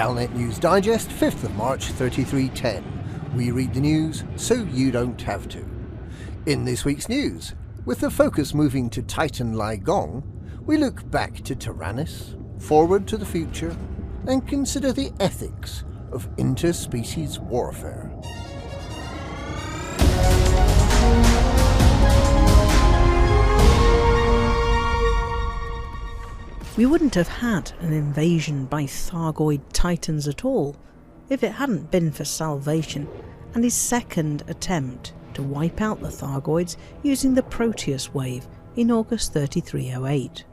Galnet News Digest, 5th of March 3310. We read the news so you don't have to. In this week's news, with the focus moving to Titan Leigong, we look back to Taranis, forward to the future, and consider the ethics of interspecies warfare. We wouldn't have had an invasion by Thargoid Titans at all if it hadn't been for Salvation and his second attempt to wipe out the Thargoids using the Proteus wave in August 3308.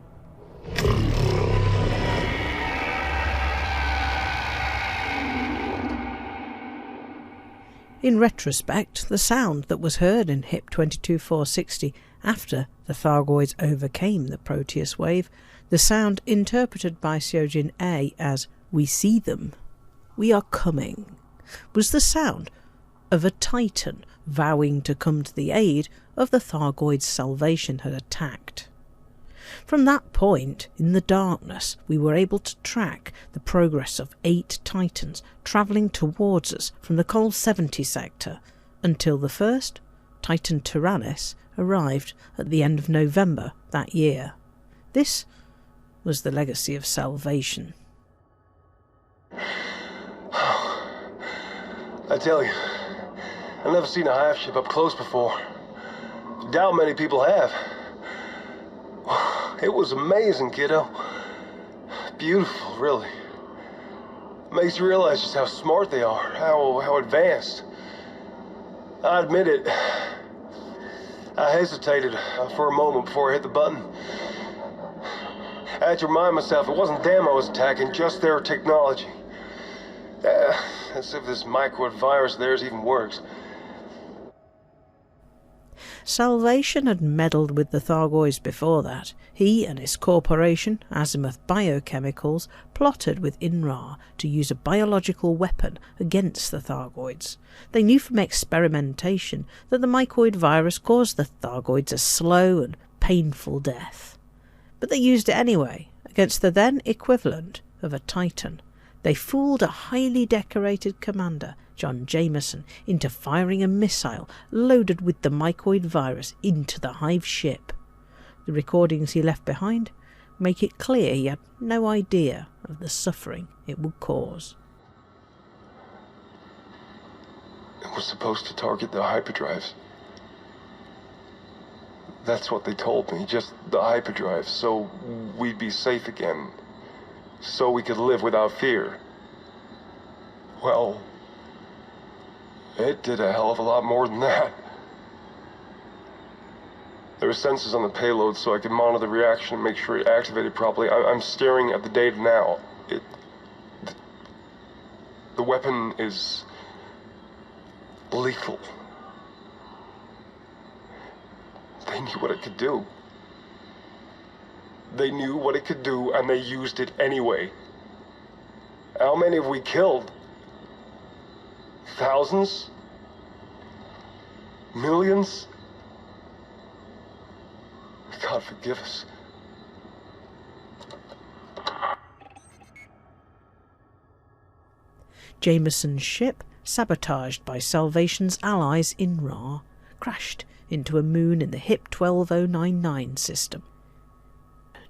In retrospect, the sound that was heard in HIP 22460 after the Thargoids overcame the Proteus wave, the sound interpreted by Seojin A as "we see them, we are coming," was the sound of a Titan vowing to come to the aid of the Thargoids Salvation had attacked. From that point, in the darkness, we were able to track the progress of 8 Titans travelling towards us from the Col 70 sector until the first, Titan Taranis, arrived at the end of November that year. This was the legacy of Salvation. I tell you, I've never seen a hive ship up close before. Doubt many people have. It was amazing, kiddo. Beautiful, really. Makes you realize just how smart they are, how advanced. I admit it. I hesitated for a moment before I hit the button. I had to remind myself it wasn't them I was attacking, just their technology. As if this microid virus of theirs even works. Salvation had meddled with the Thargoids before that. He and his corporation, Azimuth Biochemicals, plotted with Inra to use a biological weapon against the Thargoids. They knew from experimentation that the mycoid virus caused the Thargoids a slow and painful death. But they used it anyway, against the then equivalent of a Titan. They fooled a highly decorated commander, John Jameson, into firing a missile loaded with the mycoid virus into the hive ship. The recordings he left behind make it clear he had no idea of the suffering it would cause. It was supposed to target the hyperdrives. That's what they told me, just the hyperdrive, so we'd be safe again. So we could live without fear. Well, it did a hell of a lot more than that. There were sensors on the payload so I could monitor the reaction and make sure it activated properly. I'm staring at the data now. The weapon is lethal. They knew what it could do. They knew what it could do, and they used it anyway. How many have we killed? Thousands? Millions? God forgive us. Jameson's ship, sabotaged by Salvation's allies in Ra, crashed into a moon in the HIP 12099 system.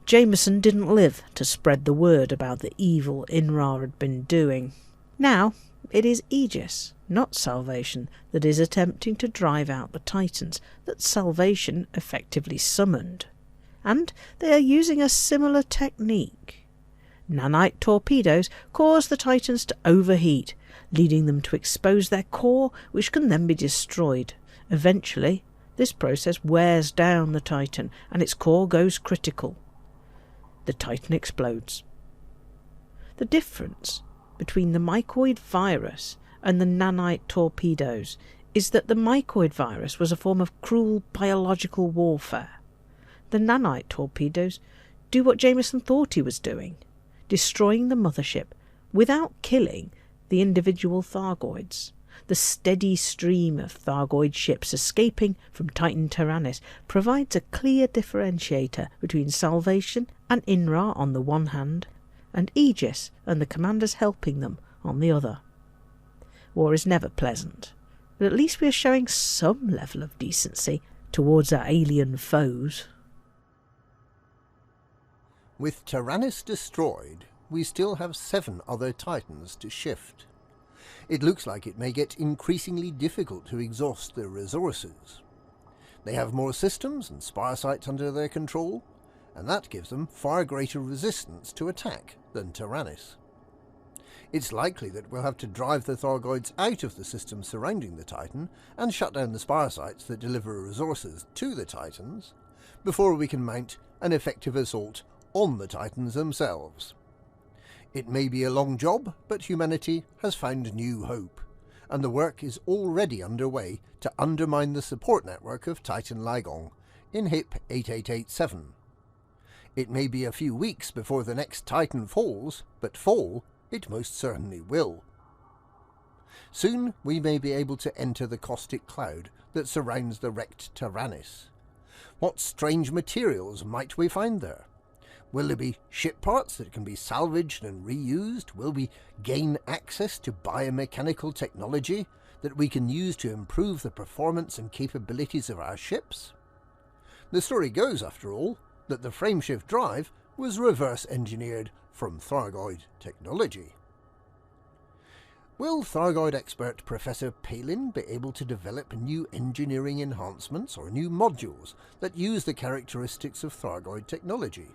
Jameson didn't live to spread the word about the evil Inra had been doing. Now it is Aegis, not Salvation, that is attempting to drive out the Titans that Salvation effectively summoned. And they are using a similar technique. Nanite torpedoes cause the Titans to overheat, leading them to expose their core, which can then be destroyed. Eventually, this process wears down the Titan and its core goes critical. The Titan explodes. The difference between the mycoid virus and the nanite torpedoes is that the mycoid virus was a form of cruel biological warfare. The nanite torpedoes do what Jameson thought he was doing, destroying the mothership without killing the individual Thargoids. The steady stream of Thargoid ships escaping from Titan Taranis provides a clear differentiator between Salvation and Inra on the one hand, and Aegis and the commanders helping them on the other. War is never pleasant, but at least we are showing some level of decency towards our alien foes. With Taranis destroyed, we still have 7 other Titans to shift. It looks like it may get increasingly difficult to exhaust their resources. They have more systems and spire sites under their control, and that gives them far greater resistance to attack than Taranis. It's likely that we'll have to drive the Thargoids out of the systems surrounding the Titan and shut down the spire sites that deliver resources to the Titans before we can mount an effective assault on the Titans themselves. It may be a long job, but humanity has found new hope, and the work is already underway to undermine the support network of Titan Leigong in HIP 8887. It may be a few weeks before the next Titan falls, but fall it most certainly will. Soon we may be able to enter the caustic cloud that surrounds the wrecked Taranis. What strange materials might we find there? Will there be ship parts that can be salvaged and reused? Will we gain access to biomechanical technology that we can use to improve the performance and capabilities of our ships? The story goes, after all, that the frameshift drive was reverse engineered from Thargoid technology. Will Thargoid expert Professor Palin be able to develop new engineering enhancements or new modules that use the characteristics of Thargoid technology?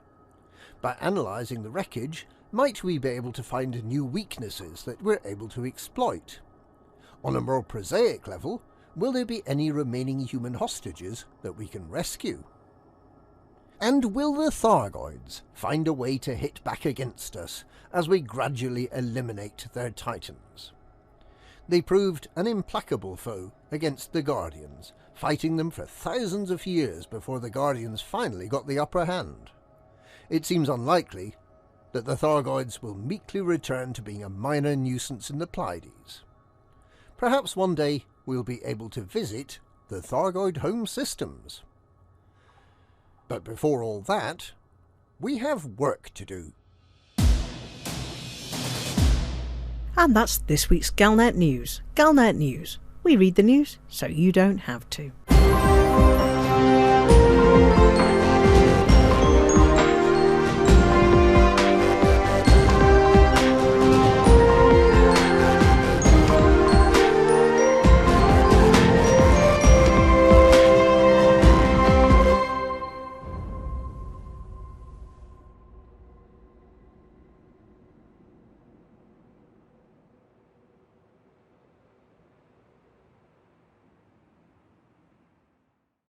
By analysing the wreckage, might we be able to find new weaknesses that we're able to exploit? On a more prosaic level, will there be any remaining human hostages that we can rescue? And will the Thargoids find a way to hit back against us as we gradually eliminate their Titans? They proved an implacable foe against the Guardians, fighting them for thousands of years before the Guardians finally got the upper hand. It seems unlikely that the Thargoids will meekly return to being a minor nuisance in the Pleiades. Perhaps one day we'll be able to visit the Thargoid home systems. But before all that, we have work to do. And that's this week's Galnet News. Galnet News. We read the news so you don't have to.